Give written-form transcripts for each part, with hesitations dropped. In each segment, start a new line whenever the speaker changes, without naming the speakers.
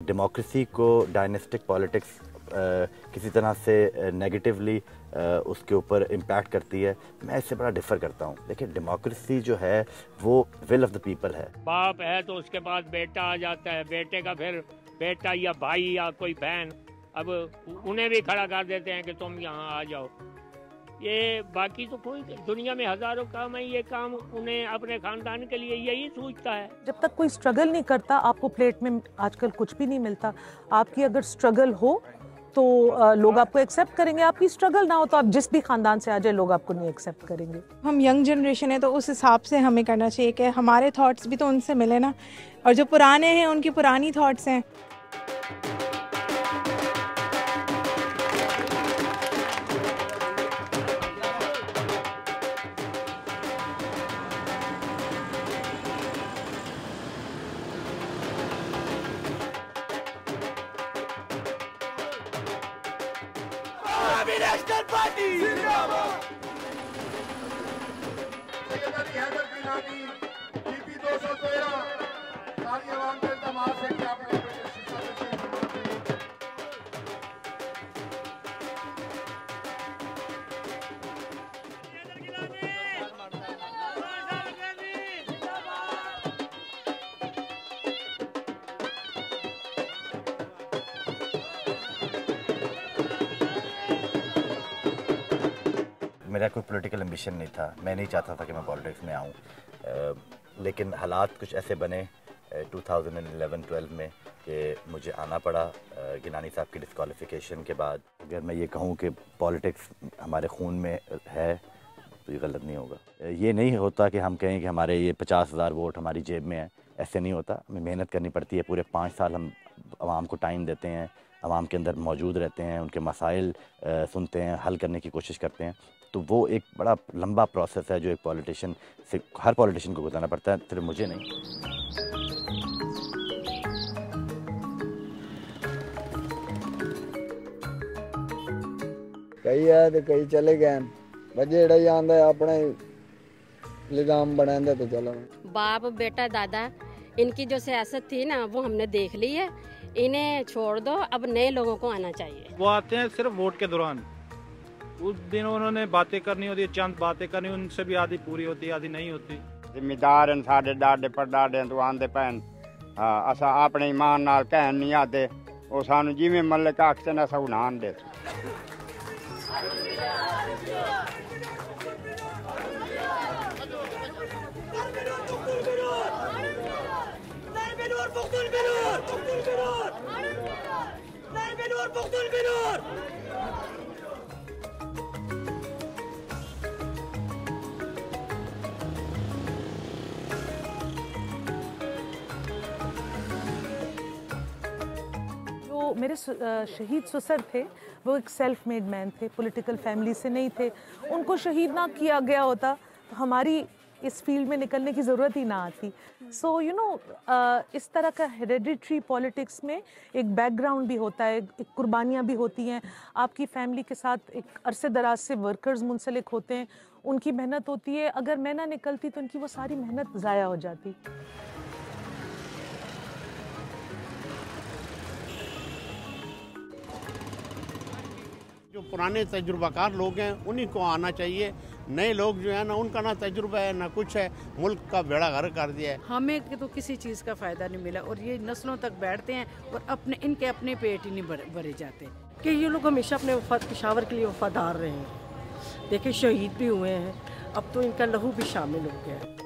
Democracy को dynastic politics किसी तरह से नेगेटिवली उसके ऊपर इम्पैक्ट करती है, मैं इससे बड़ा डिफ़र करता हूँ। देखिए, डेमोक्रेसी जो है वो विल ऑफ द पीपल है।
बाप है तो उसके बाद बेटा आ जाता है, बेटे का फिर बेटा या भाई या कोई बहन, अब उन्हें भी खड़ा कर देते हैं कि तुम यहाँ आ जाओ। ये बाकी तो कोई दुनिया में हजारों काम है, ये काम उन्हें अपने खानदान के लिए यही सोचता है।
जब तक कोई स्ट्रगल नहीं करता आपको प्लेट में आजकल कुछ भी नहीं मिलता। आपकी अगर स्ट्रगल हो तो लोग आपको एक्सेप्ट करेंगे, आपकी स्ट्रगल ना हो तो आप जिस भी खानदान से आ जाए लोग आपको नहीं एक्सेप्ट करेंगे।
हम यंग जनरेशन है तो उस हिसाब से हमें करना चाहिए कि हमारे थॉट्स भी तो उनसे मिले ना, और जो पुराने हैं उनकी पुरानी थॉट्स हैं।
नेशनल पार्टी जिंदाबाद। टीपी 213 सारी आवाम के इल्तमास है कि आपने
मेरा कोई पॉलिटिकल एम्बिशन नहीं था, मैं नहीं चाहता था कि मैं पॉलिटिक्स में आऊँ, लेकिन हालात कुछ ऐसे बने 2011-12 में कि मुझे आना पड़ा गिलानी साहब की डिस्क्वालिफिकेशन के बाद। अगर मैं ये कहूँ कि पॉलिटिक्स हमारे खून में है तो ये गलत नहीं होगा। ये नहीं होता कि हम कहें कि हमारे ये 50,000 वोट हमारी जेब में है, ऐसे नहीं होता। हमें मेहनत करनी पड़ती है, पूरे 5 साल हम आवाम को टाइम देते हैं, आवाम के अंदर मौजूद रहते हैं, उनके मसाइल सुनते हैं, हल करने की कोशिश करते हैं। तो वो एक बड़ा लंबा प्रोसेस है जो एक पॉलिटिशियन से, हर पॉलिटिशियन को गुजरना पड़ता है, सिर्फ मुझे नहीं।
कई है तो कई चले गए, जेड़ा आंदा अपने निजाम बनांदा तो चलो।
बाप बेटा दादा इनकी जो सियासत थी ना वो हमने देख ली है, इन्हें छोड़ दो, अब नए लोगों को आना चाहिए।
वो आते हैं सिर्फ वोट के दौरान, उस दिन उन्होंने बातें करनी होती है, चंद बातें करनी, उनसे भी आधी पूरी होती आधी नहीं होती।
जिम्मेदार हैं साडे डाडे परडाडे तो आंदे भैन असा अपने ईमान नाल कहन नहीं आते, वो सानू जिवें मलिक आखते ना असा उन्हां दे।
जो मेरे शहीद ससुर थे वो एक सेल्फ मेड मैन थे, पॉलिटिकल फैमिली से नहीं थे। उनको शहीद ना किया गया होता तो हमारी इस फील्ड में निकलने की ज़रूरत ही ना आती। सो इस तरह का हेरेडिटरी पॉलिटिक्स में एक बैकग्राउंड भी होता है, एक कुर्बानियाँ भी होती हैं। आपकी फैमिली के साथ एक अरसे दराज से वर्कर्स मुंसलिक होते हैं, उनकी मेहनत होती है। अगर मैं ना निकलती तो उनकी वो सारी मेहनत ज़ाया हो जाती।
जो पुराने तजुर्बाकार लोग हैं उन्हीं को आना चाहिए। नए लोग जो है ना उनका ना तजुर्बा है ना कुछ है, मुल्क का बेड़ा गर्क कर दिया है।
हमें तो किसी चीज़ का फ़ायदा नहीं मिला और ये नस्लों तक बैठते हैं और इनके अपने पेट ही नहीं भरे जाते कि ये लोग हमेशा अपने पेशावर के लिए वफादार रहे हैं। देखिए शहीद भी हुए हैं, अब तो इनका लहू भी शामिल हो गया है।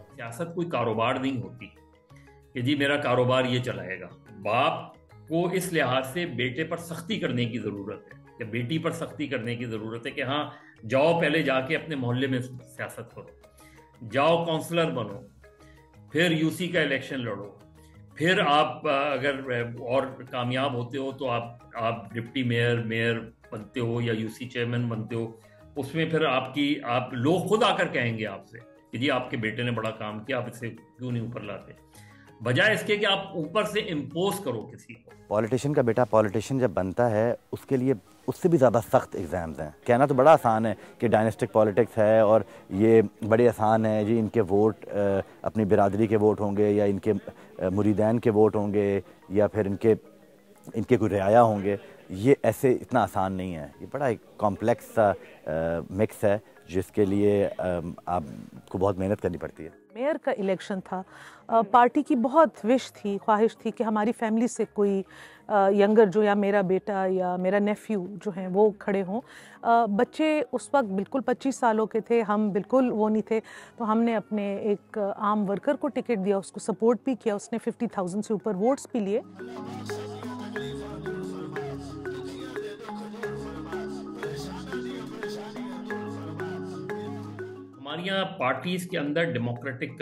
सियासत कोई कारोबार नहीं होती कि जी मेरा कारोबार ये चलाएगा। बाप को इस लिहाज से बेटे पर सख्ती करने की ज़रूरत है या बेटी पर सख्ती करने की ज़रूरत है कि हाँ जाओ पहले जाके अपने मोहल्ले में सियासत करो, जाओ काउंसलर बनो, फिर यूसी का इलेक्शन लड़ो, फिर आप अगर और कामयाब होते हो तो आप डिप्टी मेयर बनते हो या यूसी चेयरमैन बनते हो। उसमें फिर आप लोग खुद आकर कहेंगे आपसे कि जी आपके बेटे ने बड़ा काम किया, आप इसे क्यों नहीं ऊपर लाते। बजाय इसके कि आप ऊपर से इम्पोज करो किसी को।
पॉलिटिशियन का बेटा पॉलिटिशियन जब बनता है उसके लिए उससे भी ज़्यादा सख्त एग्ज़ाम्स हैं। कहना तो बड़ा आसान है कि डायनेस्टिक पॉलिटिक्स है और ये बड़े आसान है जी, इनके वोट अपनी बिरादरी के वोट होंगे या इनके मुरीदैन के वोट होंगे या फिर इनके कोई रियाया होंगे। ये ऐसे इतना आसान नहीं है, ये बड़ा एक कॉम्प्लेक्स सा मिक्स है जिसके लिए आपको बहुत मेहनत करनी पड़ती है।
मेयर का इलेक्शन था, पार्टी की बहुत विश थी, ख्वाहिश थी कि हमारी फैमिली से कोई यंगर जो या मेरा बेटा या मेरा नेफ्यू जो हैं वो खड़े हों। बच्चे उस वक्त बिल्कुल 25 सालों के थे, हम बिल्कुल वो नहीं थे, तो हमने अपने एक आम वर्कर को टिकट दिया, उसको सपोर्ट भी किया, उसने 50,000 से ऊपर वोट्स भी लिए।
हमारे यहाँ पार्टीज के अंदर डेमोक्रेटिक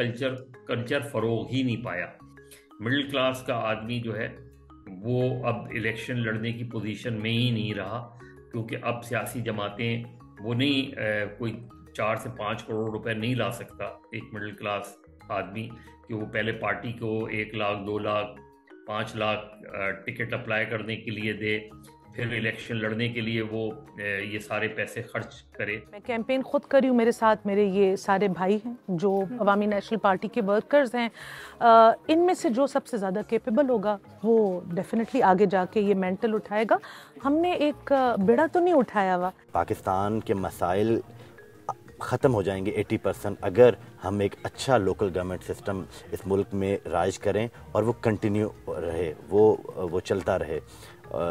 कल्चर फरोग ही नहीं पाया। मिडिल क्लास का आदमी जो है वो अब इलेक्शन लड़ने की पोजीशन में ही नहीं रहा, क्योंकि अब सियासी जमातें वो नहीं कोई 4 से 5 करोड़ रुपए नहीं ला सकता एक मिडिल क्लास आदमी कि वो पहले पार्टी को 1 लाख 2 लाख 5 लाख टिकट अप्लाई करने के लिए दे, फिर इलेक्शन लड़ने के लिए वो ये सारे पैसे खर्च करे।
मैं कैंपेन खुद करी हूँ, मेरे साथ मेरे ये सारे भाई हैं जो अवामी नेशनल पार्टी के वर्कर्स हैं। इनमें से जो सबसे ज़्यादा कैपेबल होगा वो डेफिनेटली आगे जाके ये मेंटल उठाएगा। हमने एक बेड़ा तो नहीं उठाया हुआ।
पाकिस्तान के मसाइल ख़त्म हो जाएंगे 80% अगर हम एक अच्छा लोकल गवर्नमेंट सिस्टम इस मुल्क में राज करें और वो कंटिन्यू रहे, वो चलता रहे,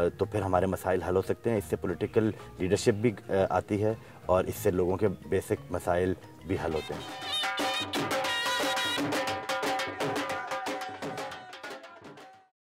तो फिर हमारे मसाइल हल हो सकते हैं। इससे पॉलिटिकल लीडरशिप भी आती है और इससे लोगों के बेसिक मसाइल भी हल होते हैं।